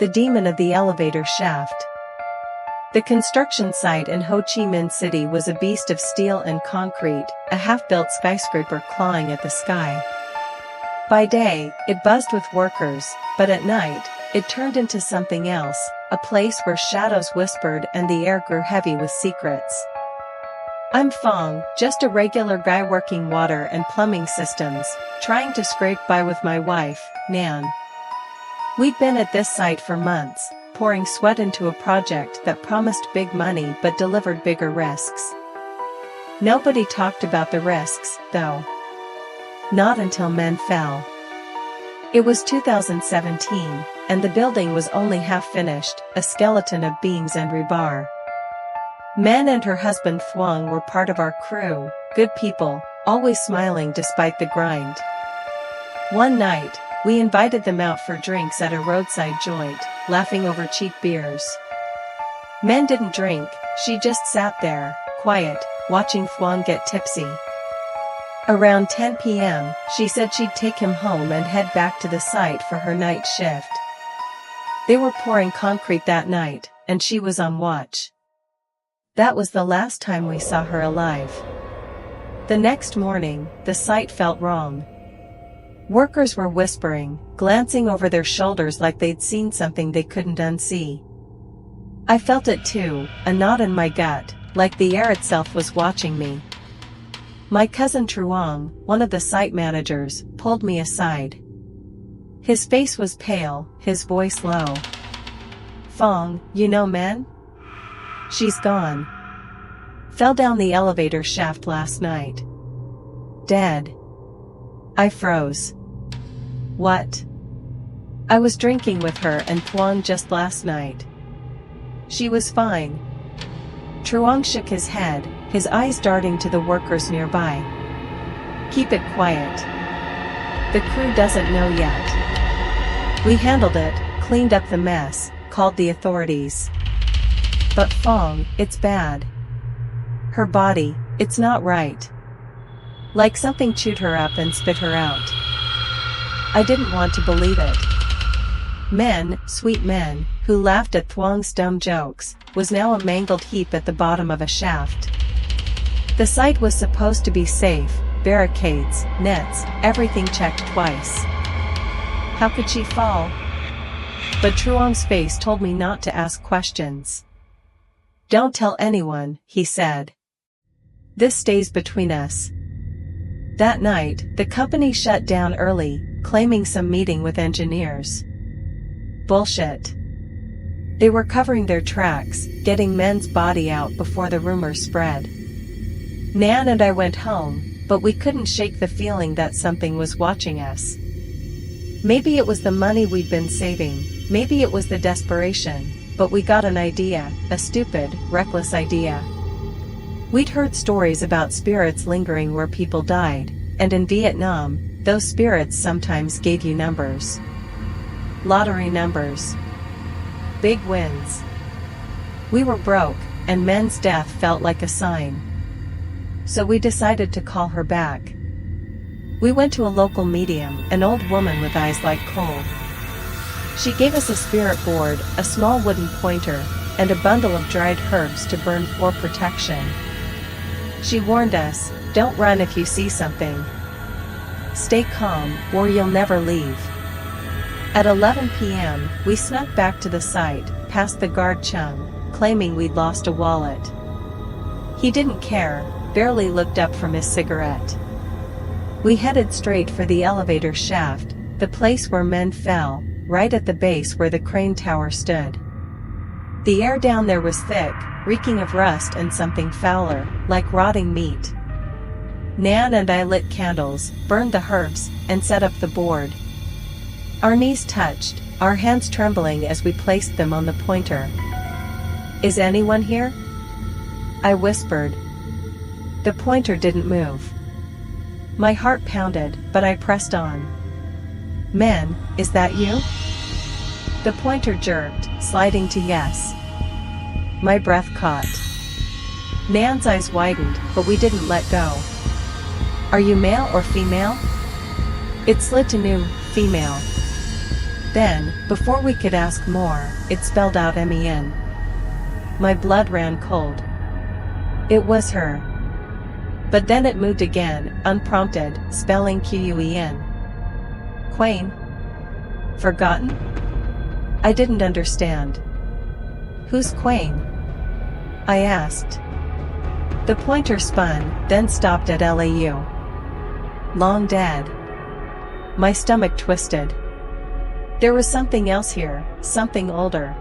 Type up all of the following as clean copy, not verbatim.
the demon of the elevator shaft. The construction site in Ho Chi Minh City was a beast of steel and concrete, a half-built skyscraper clawing at the sky. By day, it buzzed with workers, but at night, it turned into something else, a place where shadows whispered and the air grew heavy with secrets. I'm Phong, just a regular guy working water and plumbing systems, trying to scrape by with my wife, Nan. We'd been at this site for months, pouring sweat into a project that promised big money but delivered bigger risks. Nobody talked about the risks, though. Not until men fell. It was 2017, and the building was only half finished, a skeleton of beams and rebar. Men and her husband Thuong were part of our crew, good people, always smiling despite the grind. One night, we invited them out for drinks at a roadside joint, laughing over cheap beers. Men didn't drink, she just sat there, quiet, watching Thuong get tipsy. Around 10 p.m., she said she'd take him home and head back to the site for her night shift. They were pouring concrete that night, and she was on watch. That was the last time we saw her alive. The next morning, the site felt wrong. Workers were whispering, glancing over their shoulders like they'd seen something they couldn't unsee. I felt it too, a knot in my gut, like the air itself was watching me. My cousin Truong, one of the site managers, pulled me aside. His face was pale, his voice low. Phong, you know men? She's gone. Fell down the elevator shaft last night. Dead. I froze. What? I was drinking with her and Thuong just last night. She was fine. Truong shook his head, his eyes darting to the workers nearby. Keep it quiet. The crew doesn't know yet. We handled it, cleaned up the mess, called the authorities. But Phong, it's bad. Her body, it's not right. Like something chewed her up and spit her out. I didn't want to believe it. Men, sweet men, who laughed at Thuong's dumb jokes, was now a mangled heap at the bottom of a shaft. The site was supposed to be safe, barricades, nets, everything checked twice. How could she fall? But Truong's face told me not to ask questions. Don't tell anyone, he said. This stays between us. That night, the company shut down early, claiming some meeting with engineers. Bullshit. They were covering their tracks, getting Men's body out before the rumors spread. Nan and I went home, but we couldn't shake the feeling that something was watching us. Maybe it was the money we'd been saving, maybe it was the desperation, but we got an idea, a stupid, reckless idea. We'd heard stories about spirits lingering where people died, and in Vietnam, those spirits sometimes gave you numbers. Lottery numbers. Big wins. We were broke, and Men's death felt like a sign. So we decided to call her back. We went to a local medium, an old woman with eyes like coal. She gave us a spirit board, a small wooden pointer, and a bundle of dried herbs to burn for protection. She warned us, don't run if you see something. Stay calm, or you'll never leave. At 11 p.m., we snuck back to the site, past the guard Chung, claiming we'd lost a wallet. He didn't care, barely looked up from his cigarette. We headed straight for the elevator shaft, the place where Men fell, right at the base where the crane tower stood. The air down there was thick, reeking of rust and something fouler, like rotting meat. Nan and I lit candles, burned the herbs, and set up the board. Our knees touched, our hands trembling as we placed them on the pointer. Is anyone here? I whispered. The pointer didn't move. My heart pounded, but I pressed on. Men, is that you? The pointer jerked, sliding to yes. My breath caught. Nan's eyes widened, but we didn't let go. Are you male or female? It slid to new, female. Then, before we could ask more, it spelled out MEN. My blood ran cold. It was her. But then it moved again, unprompted, spelling QUEN. Quain? Forgotten? I didn't understand. Who's Quain? I asked. The pointer spun, then stopped at LAU. Long dead. My stomach twisted. There was something else here, something older.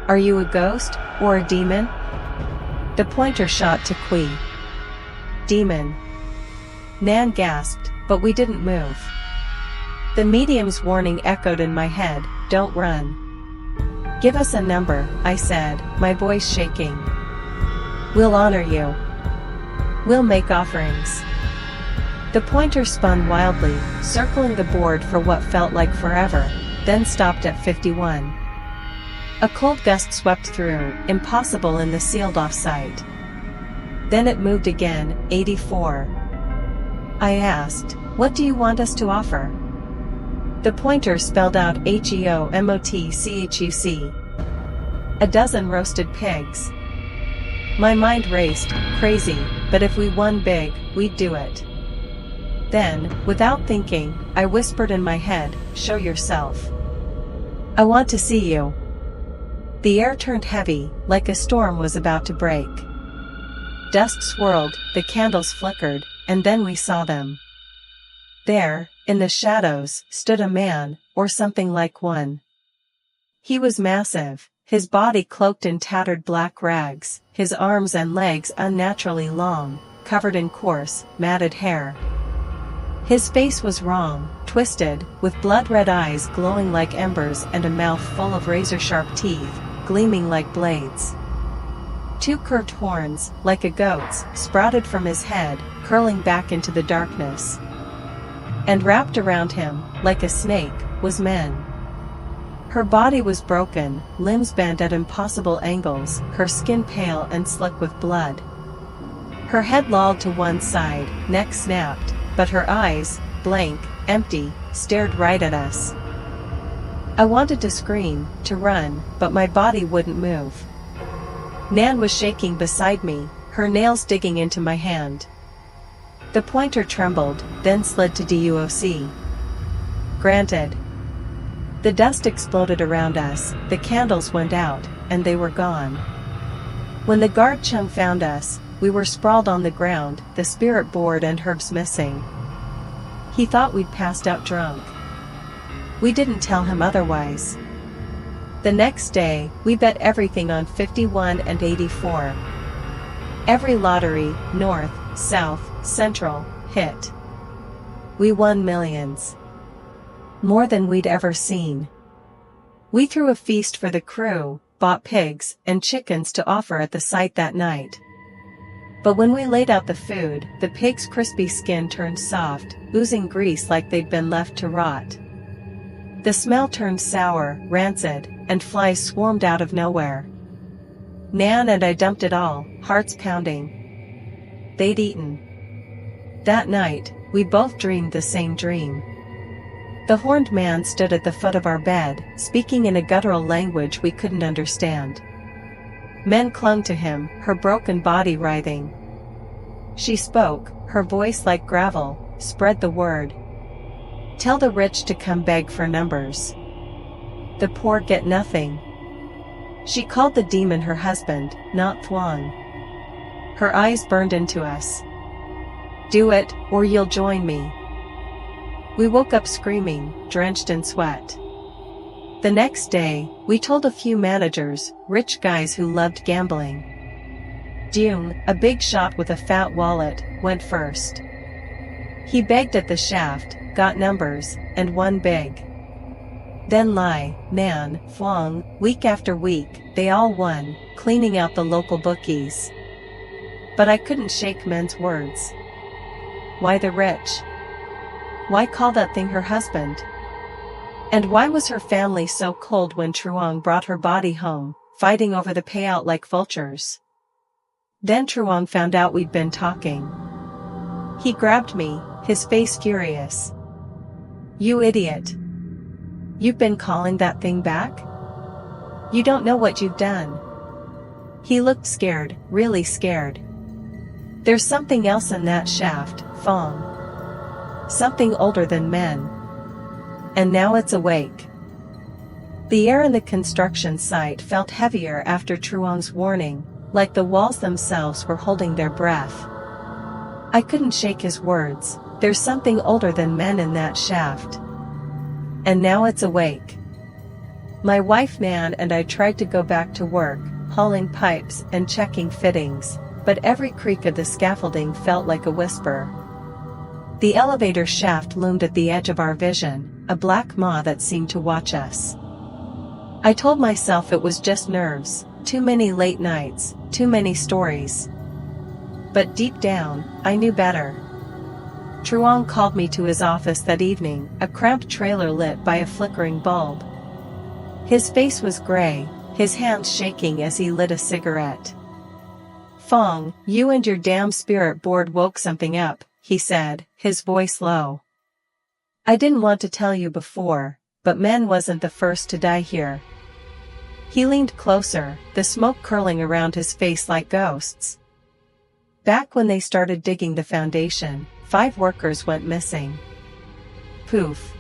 Are you a ghost, or a demon? The pointer shot to Qui. Demon. Nan gasped, but we didn't move. The medium's warning echoed in my head, don't run. Give us a number, I said, my voice shaking. We'll honor you. We'll make offerings. The pointer spun wildly, circling the board for what felt like forever, then stopped at 51. A cold gust swept through, impossible in the sealed-off site. Then it moved again, 84. I asked, what do you want us to offer? The pointer spelled out HEOMOTCHUC. A dozen roasted pigs. My mind raced, crazy, but if we won big, we'd do it. Then, without thinking, I whispered in my head, show yourself. I want to see you. The air turned heavy, like a storm was about to break. Dust swirled, the candles flickered, and then we saw them. There, in the shadows, stood a man, or something like one. He was massive, his body cloaked in tattered black rags, his arms and legs unnaturally long, covered in coarse, matted hair. His face was wrong, twisted, with blood-red eyes glowing like embers and a mouth full of razor-sharp teeth, gleaming like blades. Two curved horns, like a goat's, sprouted from his head, curling back into the darkness. And wrapped around him, like a snake, was Men. Her body was broken, limbs bent at impossible angles, her skin pale and slick with blood. Her head lolled to one side, neck snapped, but her eyes, blank, empty, stared right at us. I wanted to scream, to run, but my body wouldn't move. Nan was shaking beside me, her nails digging into my hand. The pointer trembled, then slid to DUOC. Granted. The dust exploded around us, the candles went out, and they were gone. When the guard Chung found us, we were sprawled on the ground, the spirit board and herbs missing. He thought we'd passed out drunk. We didn't tell him otherwise. The next day, we bet everything on 51 and 84. Every lottery, north, south, central, hit. We won millions. More than we'd ever seen. We threw a feast for the crew, bought pigs and chickens to offer at the site that night. But when we laid out the food, the pig's crispy skin turned soft, oozing grease like they'd been left to rot. The smell turned sour, rancid, and flies swarmed out of nowhere. Nan and I dumped it all, hearts pounding. They'd eaten. That night, we both dreamed the same dream. The horned man stood at the foot of our bed, speaking in a guttural language we couldn't understand. Men clung to him, her broken body writhing. She spoke, her voice like gravel, spread the word. Tell the rich to come beg for numbers. The poor get nothing. She called the demon her husband, not Thuong. Her eyes burned into us. Do it, or you'll join me. We woke up screaming, drenched in sweat. The next day, we told a few managers, rich guys who loved gambling. Dung, a big shot with a fat wallet, went first. He begged at the shaft, got numbers, and won big. Then Lai, Nan, Thuong, week after week, they all won, cleaning out the local bookies. But I couldn't shake Men's words. Why the rich? Why call that thing her husband? And why was her family so cold when Truong brought her body home, fighting over the payout like vultures? Then Truong found out we'd been talking. He grabbed me, his face furious. You idiot. You've been calling that thing back? You don't know what you've done." He looked scared, really scared. "There's something else in that shaft, Phong. Something older than men. And now it's awake." The air in the construction site felt heavier after Truong's warning, like the walls themselves were holding their breath. I couldn't shake his words. There's something older than men in that shaft. And now it's awake. My wife Nan and I tried to go back to work, hauling pipes and checking fittings, but every creak of the scaffolding felt like a whisper. The elevator shaft loomed at the edge of our vision, a black maw that seemed to watch us. I told myself it was just nerves, too many late nights, too many stories. But deep down, I knew better. Truong called me to his office that evening, a cramped trailer lit by a flickering bulb. His face was gray, his hands shaking as he lit a cigarette. "Phong, you and your damn spirit board woke something up," he said, his voice low. "I didn't want to tell you before, but men wasn't the first to die here." He leaned closer, the smoke curling around his face like ghosts. "Back when they started digging the foundation, 5 workers went missing. Poof.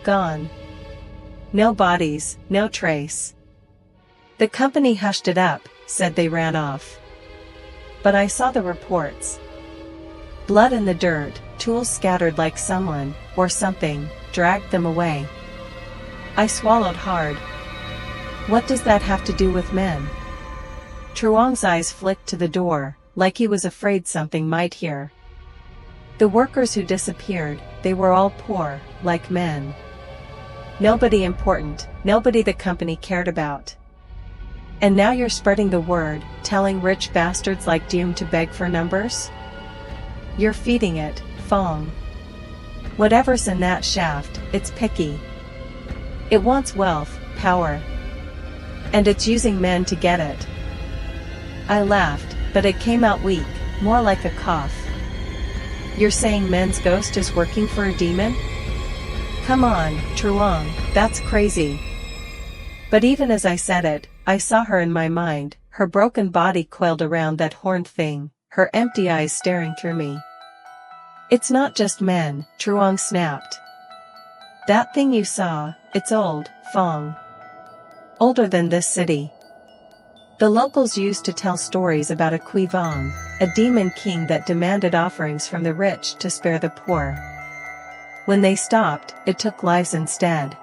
Gone. No bodies, no trace. The company hushed it up, said they ran off. But I saw the reports. Blood in the dirt, tools scattered like someone, or something, dragged them away." I swallowed hard. "What does that have to do with men?" Truong's eyes flicked to the door, like he was afraid something might hear. "The workers who disappeared, they were all poor, like men. Nobody important, nobody the company cared about. And now you're spreading the word, telling rich bastards like Doom to beg for numbers? You're feeding it, Phong. Whatever's in that shaft, it's picky. It wants wealth, power. And it's using men to get it." I laughed, but it came out weak, more like a cough. "You're saying men's ghost is working for a demon? Come on, Truong, that's crazy." But even as I said it, I saw her in my mind, her broken body coiled around that horned thing, her empty eyes staring through me. "It's not just men," Truong snapped. "That thing you saw, it's old, Phong. Older than this city. The locals used to tell stories about a Quỷ Vương, a demon king that demanded offerings from the rich to spare the poor. When they stopped, it took lives instead.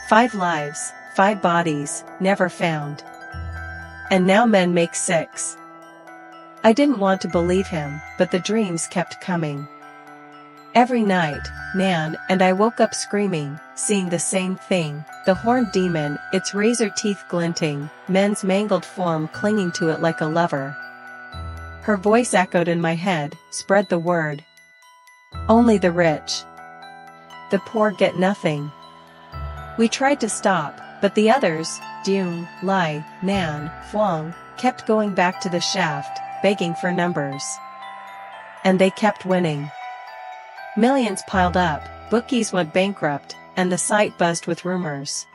5 lives, 5 bodies, never found. And now men make 6. I didn't want to believe him, but the dreams kept coming. Every night, Nan and I woke up screaming, seeing the same thing, the horned demon, its razor teeth glinting, men's mangled form clinging to it like a lover. Her voice echoed in my head, "Spread the word. Only the rich. The poor get nothing." We tried to stop, but the others, Doom, Lai, Nan, Phong, kept going back to the shaft, begging for numbers. And they kept winning. Millions piled up, bookies went bankrupt, and the site buzzed with rumors.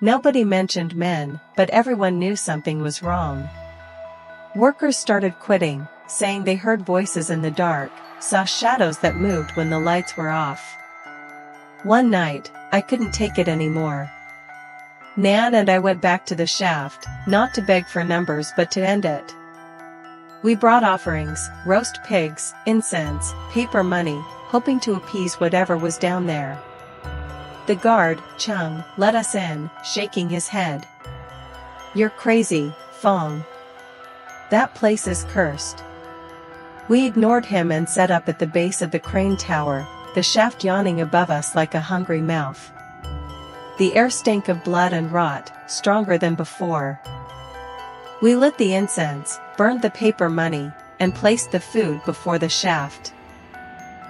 Nobody mentioned men, but everyone knew something was wrong. Workers started quitting, saying they heard voices in the dark, saw shadows that moved when the lights were off. One night, I couldn't take it anymore. Nan and I went back to the shaft, not to beg for numbers but to end it. We brought offerings, roast pigs, incense, paper money, hoping to appease whatever was down there. The guard, Chung, let us in, shaking his head. "You're crazy, Phong. That place is cursed." We ignored him and set up at the base of the crane tower, the shaft yawning above us like a hungry mouth. The air stank of blood and rot, stronger than before. We lit the incense, burned the paper money, and placed the food before the shaft.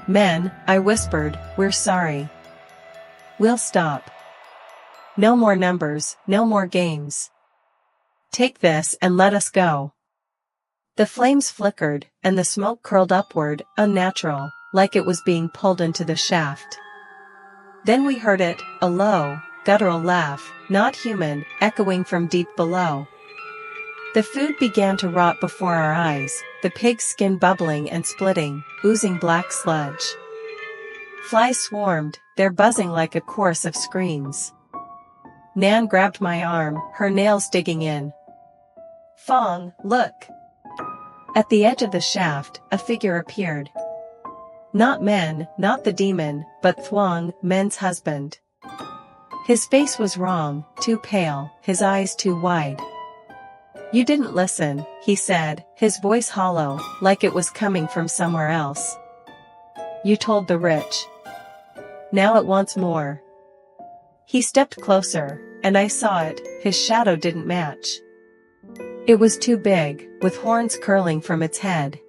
"Men," I whispered, "we're sorry. We'll stop. No more numbers, no more games. Take this and let us go." The flames flickered, and the smoke curled upward, unnatural, like it was being pulled into the shaft. Then we heard it, a low, guttural laugh, not human, echoing from deep below. The food began to rot before our eyes, the pig's skin bubbling and splitting, oozing black sludge. Flies swarmed, their buzzing like a chorus of screams. Nan grabbed my arm, her nails digging in. "Phong, look!" At the edge of the shaft, a figure appeared. Not Men, not the demon, but Thuong, Men's husband. His face was wrong, too pale, his eyes too wide. "You didn't listen," he said, his voice hollow, like it was coming from somewhere else. "You told the rich. Now it wants more." He stepped closer, and I saw it, his shadow didn't match. It was too big, with horns curling from its head.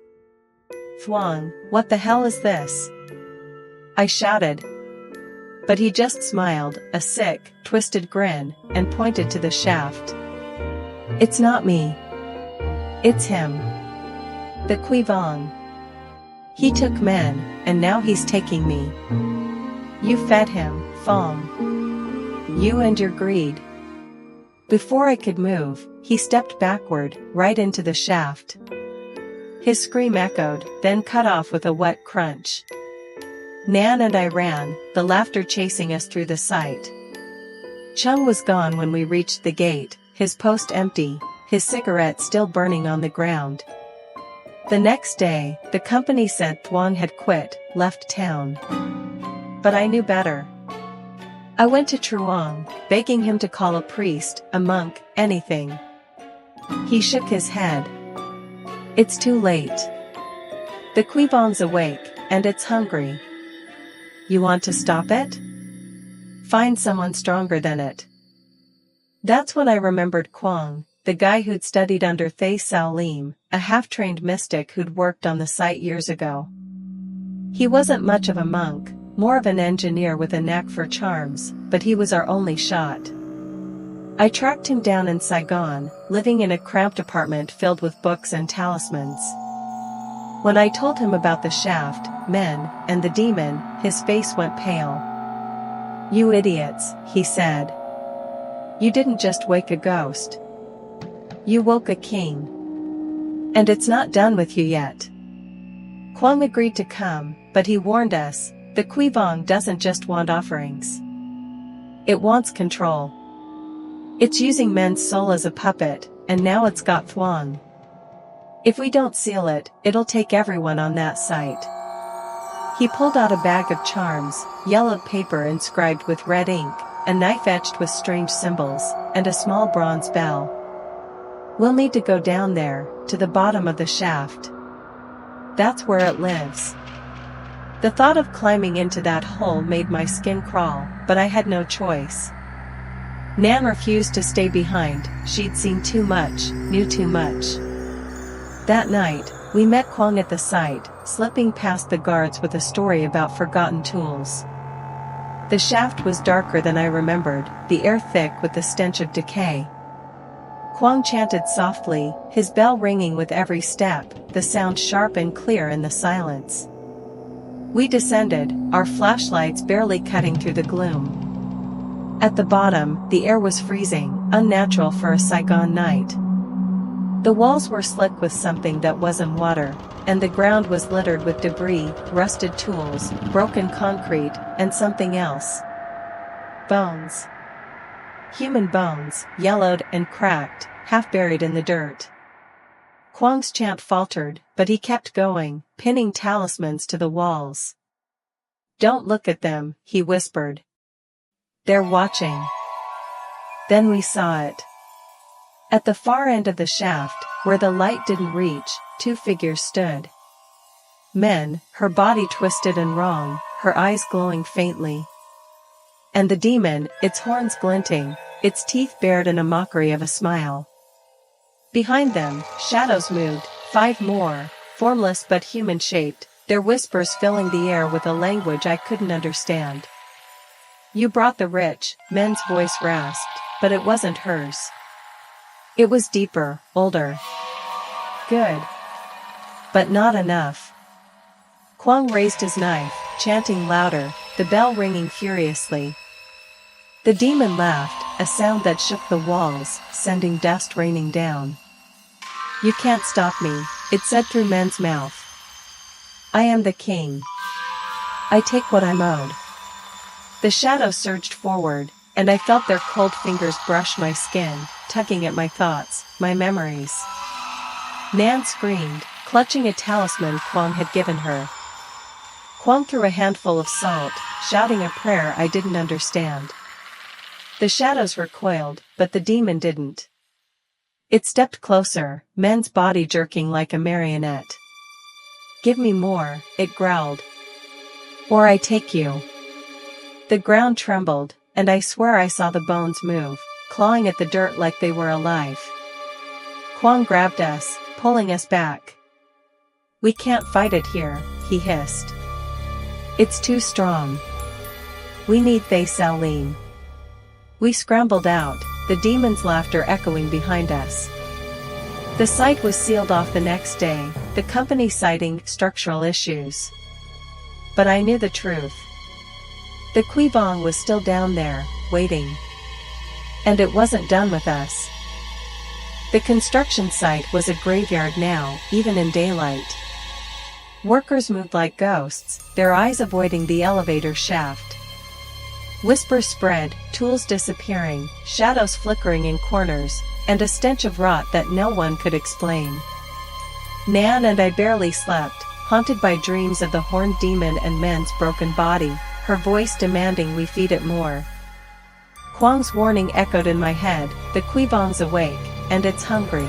"Thuong, what the hell is this?" I shouted. But he just smiled, a sick, twisted grin, and pointed to the shaft. "It's not me. It's him. The Quỷ Vương. He took men, and now he's taking me. You fed him, Phong. You and your greed." Before I could move, he stepped backward, right into the shaft. His scream echoed, then cut off with a wet crunch. Nan and I ran, the laughter chasing us through the sight. Chung was gone when we reached the gate, his post empty, his cigarette still burning on the ground. The next day, the company said Thuong had quit, left town. But I knew better. I went to Truong, begging him to call a priest, a monk, anything. He shook his head. "It's too late. The Quỷ Vương awake, and it's hungry. You want to stop it? Find someone stronger than it." That's when I remembered Quang, the guy who'd studied under Thay Sao Lim, a half-trained mystic who'd worked on the site years ago. He wasn't much of a monk, more of an engineer with a knack for charms, but he was our only shot. I tracked him down in Saigon, living in a cramped apartment filled with books and talismans. When I told him about the shaft, men, and the demon, his face went pale. "You idiots," he said. "You didn't just wake a ghost. You woke a king. And it's not done with you yet." Quang agreed to come, but he warned us, the Quỷ Vương doesn't just want offerings. It wants control. It's using men's soul as a puppet, and now it's got Thuong. If we don't seal it, it'll take everyone on that site. He pulled out a bag of charms, yellowed paper inscribed with red ink, a knife etched with strange symbols, and a small bronze bell. "We'll need to go down there, to the bottom of the shaft. That's where it lives." The thought of climbing into that hole made my skin crawl, but I had no choice. Nan refused to stay behind, she'd seen too much, knew too much. That night, we met Quang at the site, slipping past the guards with a story about forgotten tools. The shaft was darker than I remembered, the air thick with the stench of decay. Quang chanted softly, his bell ringing with every step, the sound sharp and clear in the silence. We descended, our flashlights barely cutting through the gloom. At the bottom, the air was freezing, unnatural for a Saigon night. The walls were slick with something that wasn't water, and the ground was littered with debris, rusted tools, broken concrete, and something else. Bones. Human bones, yellowed and cracked, half buried in the dirt. Quang's chant faltered, but he kept going, pinning talismans to the walls. "Don't look at them," he whispered. "They're watching." Then we saw it. At the far end of the shaft, where the light didn't reach, two figures stood. Men, her body twisted and wrong, her eyes glowing faintly. And the demon, its horns glinting, its teeth bared in a mockery of a smile. Behind them, shadows moved, 5 more, formless but human-shaped, their whispers filling the air with a language I couldn't understand. "You brought the rich," Men's voice rasped, but it wasn't hers. It was deeper, older. "Good. But not enough." Quang raised his knife, chanting louder, the bell ringing furiously. The demon laughed, a sound that shook the walls, sending dust raining down. "You can't stop me," it said through Men's mouth. "I am the king. I take what I'm owed." The shadows surged forward, and I felt their cold fingers brush my skin, tugging at my thoughts, my memories. Nan screamed, clutching a talisman Kwang had given her. Kwang threw a handful of salt, shouting a prayer I didn't understand. The shadows recoiled, but the demon didn't. It stepped closer, Men's body jerking like a marionette. "Give me more," it growled. "Or I take you." The ground trembled, and I swear I saw the bones move, clawing at the dirt like they were alive. Kwang grabbed us, pulling us back. "We can't fight it here," he hissed. "It's too strong. We need Thay Sao Lim." We scrambled out, the demon's laughter echoing behind us. The site was sealed off the next day, the company citing structural issues. But I knew the truth. The Quỷ Vương was still down there, waiting. And it wasn't done with us. The construction site was a graveyard now, even in daylight. Workers moved like ghosts, their eyes avoiding the elevator shaft. Whispers spread, tools disappearing, shadows flickering in corners, and a stench of rot that no one could explain. Nan and I barely slept, haunted by dreams of the horned demon and Men's broken body, her voice demanding we feed it more. Kwang's warning echoed in my head, the Quỷ Vương awake, and it's hungry.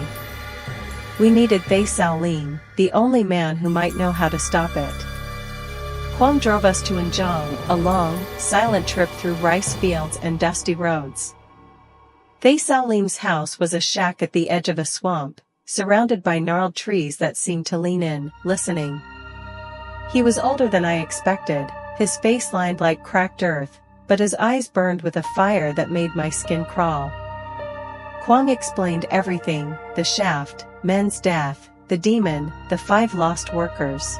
We needed Thay Sao Lim, the only man who might know how to stop it. Kwang drove us to Njong, a long, silent trip through rice fields and dusty roads. Thay Sao Lim's house was a shack at the edge of a swamp, surrounded by gnarled trees that seemed to lean in, listening. He was older than I expected, his face lined like cracked earth, but his eyes burned with a fire that made my skin crawl. Kwang explained everything, the shaft, Men's death, the demon, the 5 lost workers.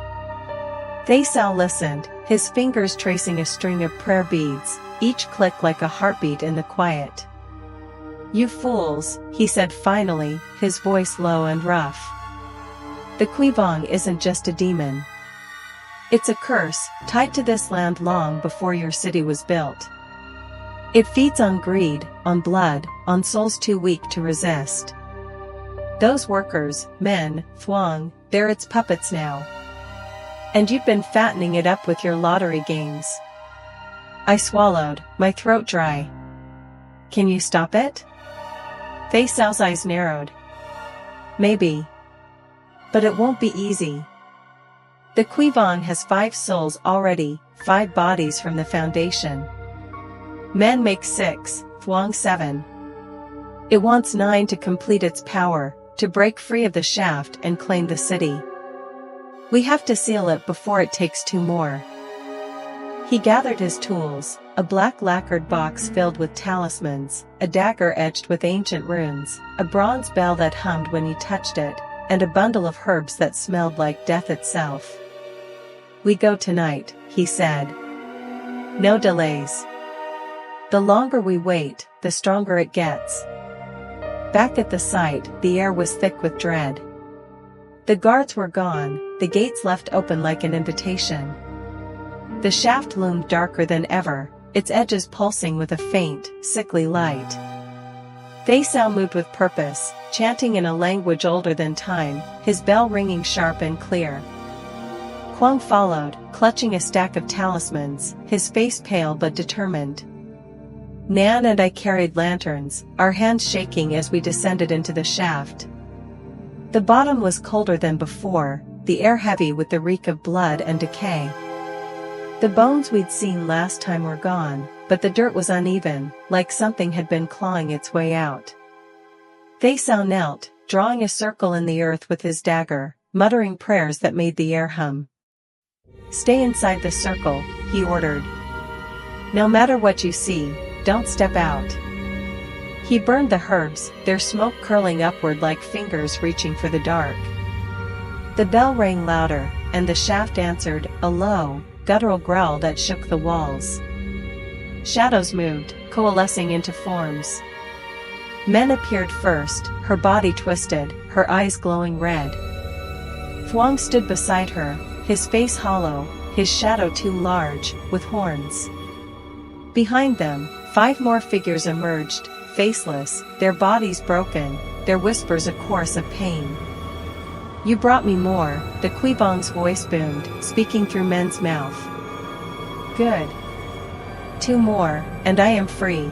Thay Sao listened, his fingers tracing a string of prayer beads, each click like a heartbeat in the quiet. "You fools," he said finally, his voice low and rough. "The Quỷ Vương isn't just a demon. It's a curse, tied to this land long before your city was built. It feeds on greed, on blood, on souls too weak to resist. Those workers, Men, Thuong, they're its puppets now. And you've been fattening it up with your lottery games." I swallowed, my throat dry. "Can you stop it?" Thay Sao's eyes narrowed. "Maybe. But it won't be easy. The Quỷ Vương has 5 souls already, 5 bodies from the foundation. Men make 6, Thuong 7. It wants 9 to complete its power, to break free of the shaft and claim the city. We have to seal it before it takes 2 more." He gathered his tools, a black lacquered box filled with talismans, a dagger etched with ancient runes, a bronze bell that hummed when he touched it, and a bundle of herbs that smelled like death itself. "We go tonight," he said. "No delays. The longer we wait, the stronger it gets." Back at the site, the air was thick with dread. The guards were gone, the gates left open like an invitation. The shaft loomed darker than ever, its edges pulsing with a faint, sickly light. Thay Sao moved with purpose, chanting in a language older than time, his bell ringing sharp and clear. Kwang followed, clutching a stack of talismans, his face pale but determined. Nan and I carried lanterns, our hands shaking as we descended into the shaft. The bottom was colder than before, the air heavy with the reek of blood and decay. The bones we'd seen last time were gone, but the dirt was uneven, like something had been clawing its way out. Thay Sao knelt, drawing a circle in the earth with his dagger, muttering prayers that made the air hum. "Stay inside the circle," he ordered. "No matter what you see, don't step out." He burned the herbs, their smoke curling upward like fingers reaching for the dark. The bell rang louder, and the shaft answered, a low, guttural growl that shook the walls. Shadows moved, coalescing into forms. Men appeared first, her body twisted, her eyes glowing red. Thuong stood beside her, his face hollow, his shadow too large, with horns. Behind them, 5 more figures emerged, faceless, their bodies broken, their whispers a chorus of pain. "You brought me more," the Quỷ Vương voice boomed, speaking through men's mouth. "Good. 2 more, and I am free."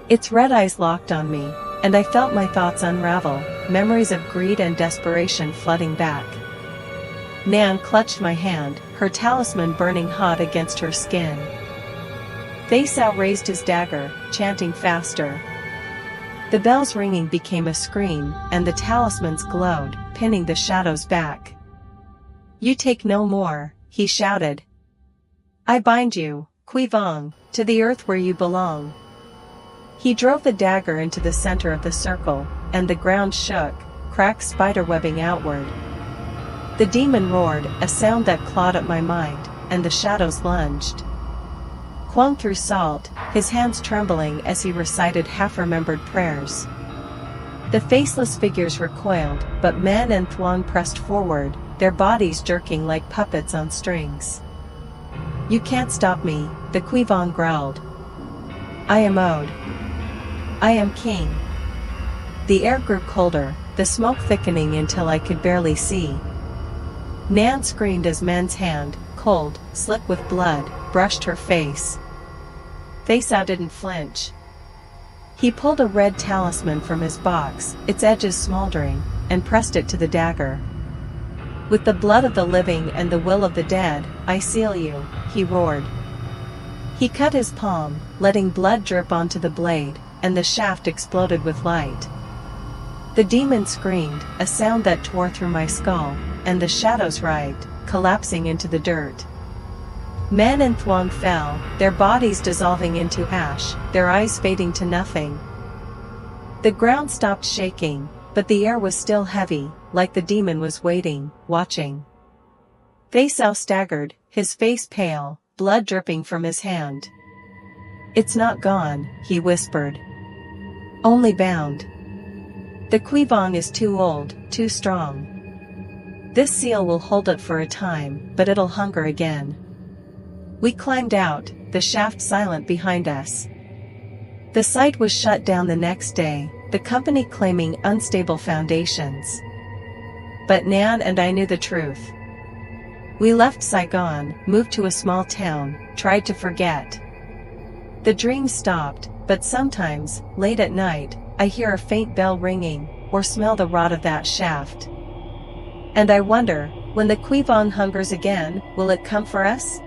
Its red eyes locked on me, and I felt my thoughts unravel, memories of greed and desperation flooding back. Nan clutched my hand, her talisman burning hot against her skin. They Sao raised his dagger, chanting faster. The bells ringing became a scream, and the talismans glowed, pinning the shadows back. "You take no more," he shouted. "I bind you, Quỷ Vương, to the earth where you belong." He drove the dagger into the center of the circle, and the ground shook, cracked spiderwebbing outward. The demon roared, a sound that clawed at my mind, and the shadows lunged. Thuong threw salt, his hands trembling as he recited half-remembered prayers. The faceless figures recoiled, but Men and Thuong pressed forward, their bodies jerking like puppets on strings. "You can't stop me," the Quỷ Vương growled. "I am owed. I am king." The air grew colder, the smoke thickening until I could barely see. Nan screamed as Men's hand, cold, slick with blood, brushed her face. They Sao didn't flinch. He pulled a red talisman from his box, its edges smoldering, and pressed it to the dagger. "With the blood of the living and the will of the dead, I seal you," he roared. He cut his palm, letting blood drip onto the blade, and the shaft exploded with light. The demon screamed, a sound that tore through my skull, and the shadows writhed, collapsing into the dirt. Men and Thuong fell, their bodies dissolving into ash, their eyes fading to nothing. The ground stopped shaking, but the air was still heavy, like the demon was waiting, watching. They Sao staggered, his face pale, blood dripping from his hand. "It's not gone," he whispered. "Only bound. The Quỷ Vương is too old, too strong. This seal will hold it for a time, but it'll hunger again." We climbed out, the shaft silent behind us. The site was shut down the next day, the company claiming unstable foundations. But Nan and I knew the truth. We left Saigon, moved to a small town, tried to forget. The dream stopped, but sometimes, late at night, I hear a faint bell ringing, or smell the rot of that shaft. And I wonder, when the Quỷ Vương hungers again, will it come for us?